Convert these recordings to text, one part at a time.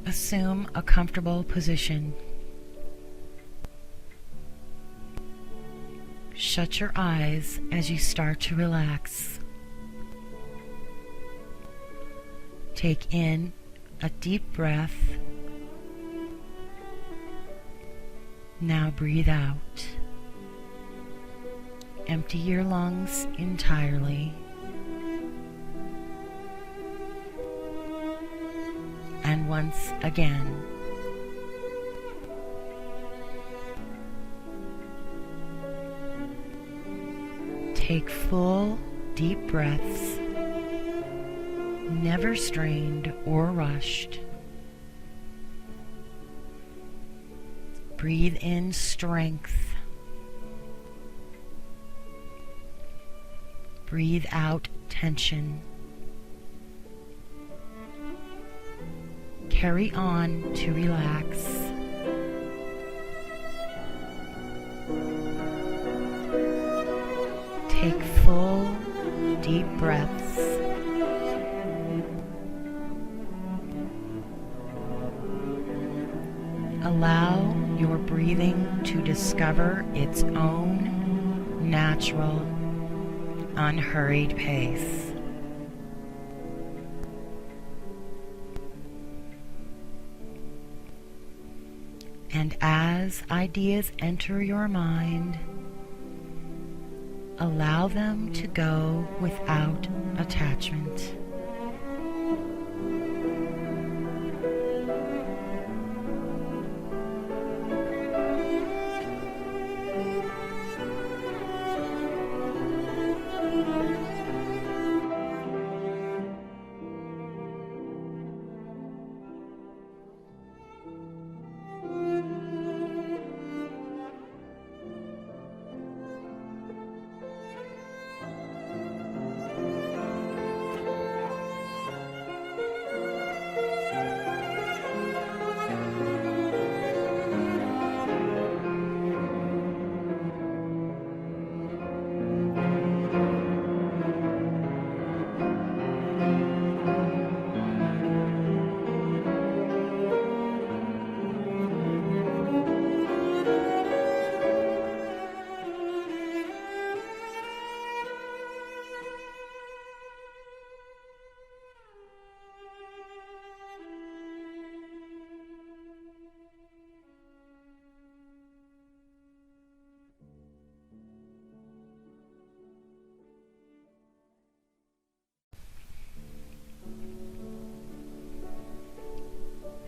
Assume a comfortable position. Shut your eyes as you start to relax. Take in a deep breath. Now breathe out. Empty your lungs entirely. And once again. Take full, deep breaths, never strained or rushed. Breathe in strength. Breathe out tension. Carry on to relax. Take full, deep breaths. Allow your breathing to discover its own natural, unhurried pace. And as ideas enter your mind, allow them to go without attachment.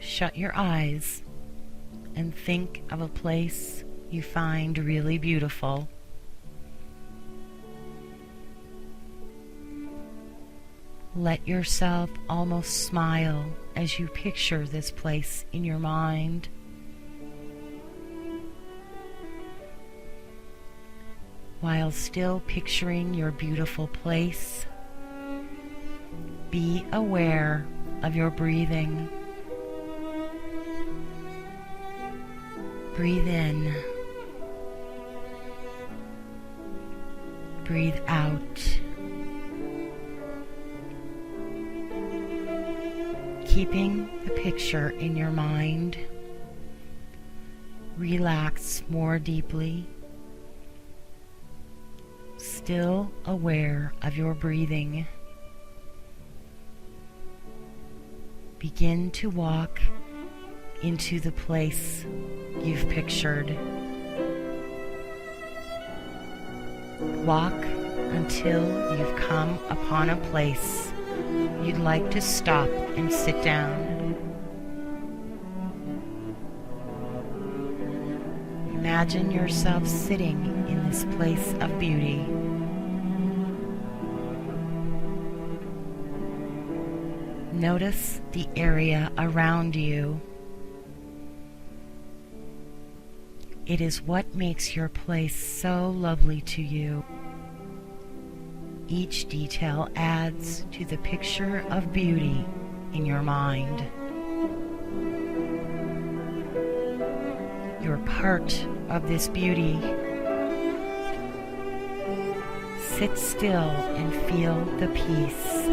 Shut your eyes and think of a place you find really beautiful. Let yourself almost smile as you picture this place in your mind. While still picturing your beautiful place, be aware of your breathing. Breathe in. Breathe out. Keeping the picture in your mind, relax more deeply, still aware of your breathing. Begin to walk into the place you've pictured. Walk until you've come upon a place you'd like to stop and sit down. Imagine yourself sitting in this place of beauty. Notice the area around you. It is what makes your place so lovely to you. Each detail adds to the picture of beauty in your mind. You're part of this beauty. Sit still and feel the peace.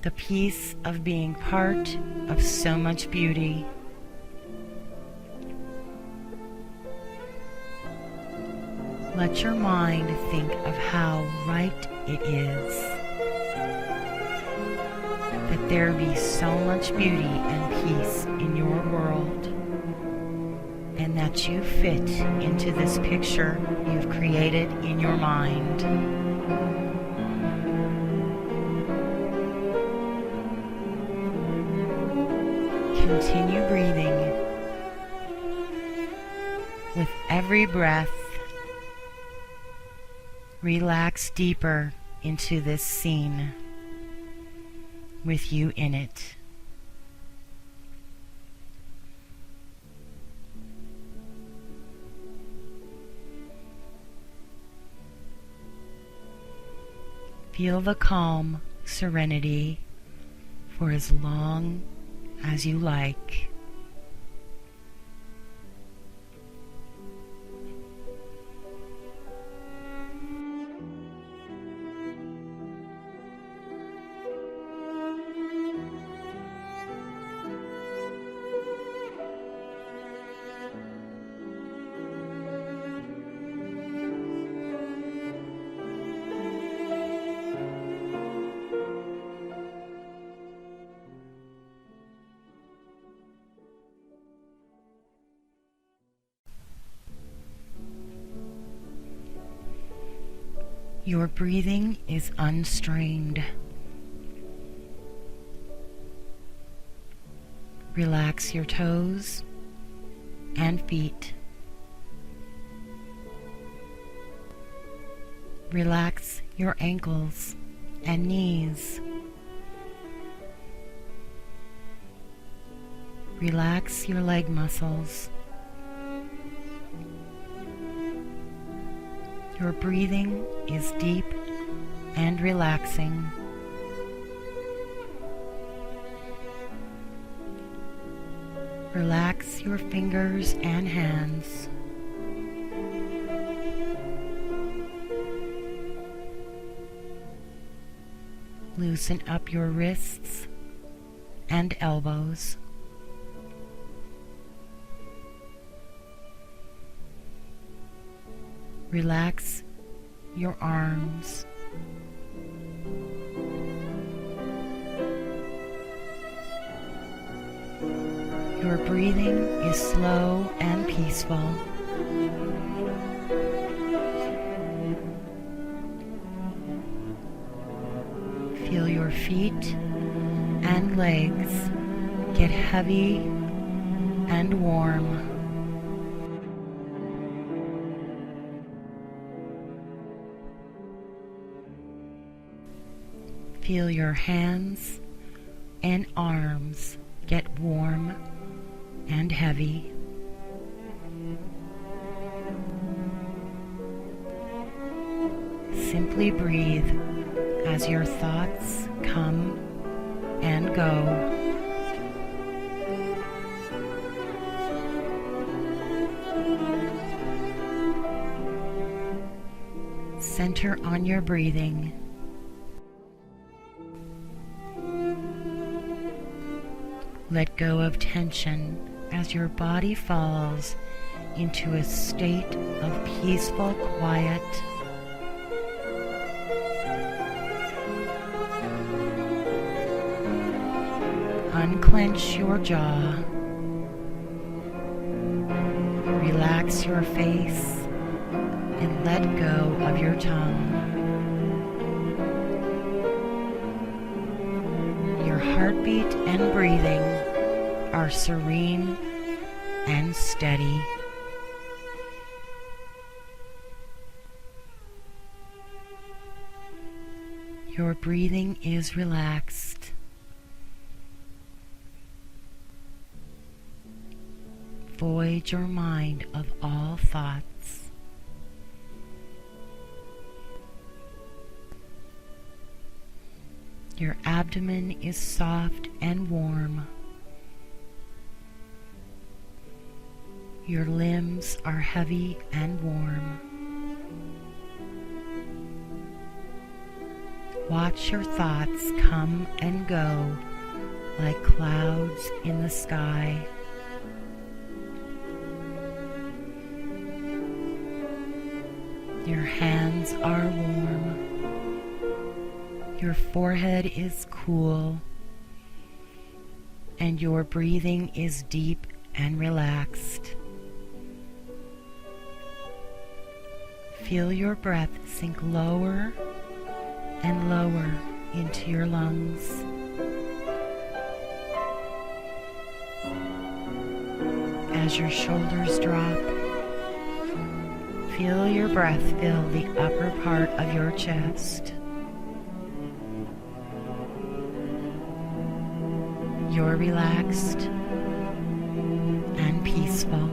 the peace of being part of so much beauty. Let your mind think of how right it is that there be so much beauty and peace in your world, and that you fit into this picture you've created in your mind. Continue breathing. With every breath, relax deeper into this scene with you in it. Feel the calm serenity for as long as you like. Your breathing is unstrained. Relax your toes and feet. Relax your ankles and knees. Relax your leg muscles. Your breathing is deep and relaxing. Relax your fingers and hands. Loosen up your wrists and elbows. Relax your arms. Your breathing is slow and peaceful. Feel your feet and legs get heavy and warm. Feel your hands and arms get warm and heavy. Simply breathe as your thoughts come and go. Center on your breathing. Let go of tension as your body falls into a state of peaceful quiet. Unclench your jaw. Relax your face and let go of your tongue. Your heartbeat and breathing are serene and steady. Your breathing is relaxed. Void your mind of all thoughts. Your abdomen is soft and warm. Your limbs are heavy and warm. Watch your thoughts come and go like clouds in the sky. Your hands are warm. Your forehead is cool. And your breathing is deep and relaxed. Feel your breath sink lower and lower into your lungs. As your shoulders drop, feel your breath fill the upper part of your chest. You're relaxed and peaceful.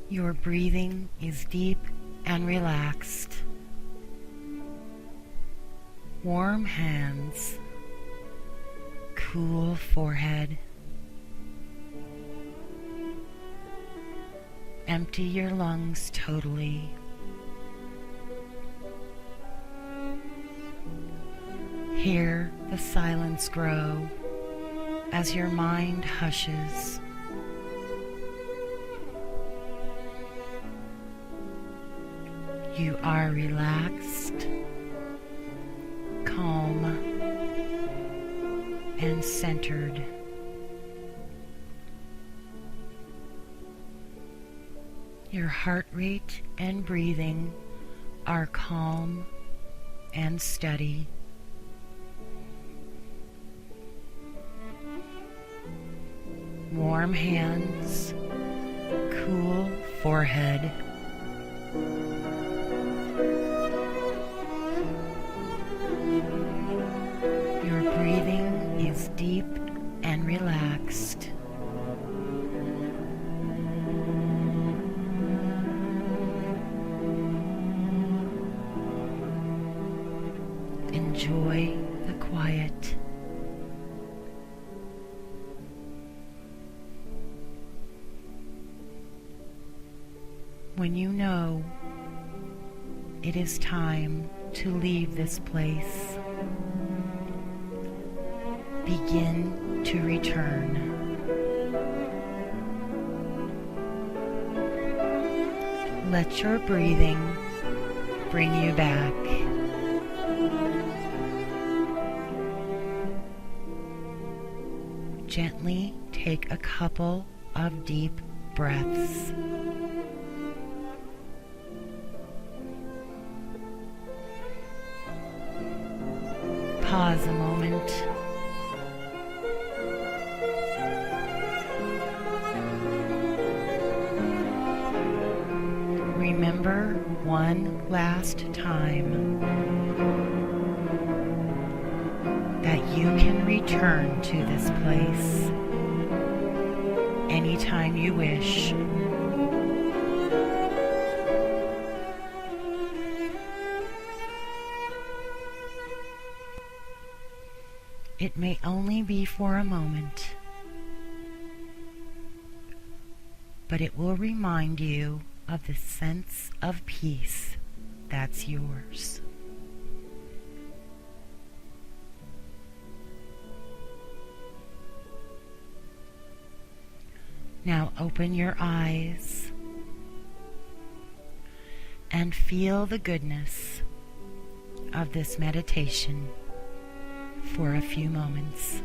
Your breathing is deep and relaxed. Warm hands, cool forehead. Empty your lungs totally. Hear the silence grow as your mind hushes. You are relaxed, calm, and centered. Your heart rate and breathing are calm and steady. Warm hands, cool forehead. Your breathing is deep and relaxed. Enjoy the quiet. When you know it is time to leave this place, begin to return. Let your breathing bring you back. Gently take a couple of deep breaths. Pause a moment. Remember one last time that you can return to this place anytime you wish. It may only be for a moment, but it will remind you of the sense of peace that's yours. Now open your eyes and feel the goodness of this meditation for a few moments.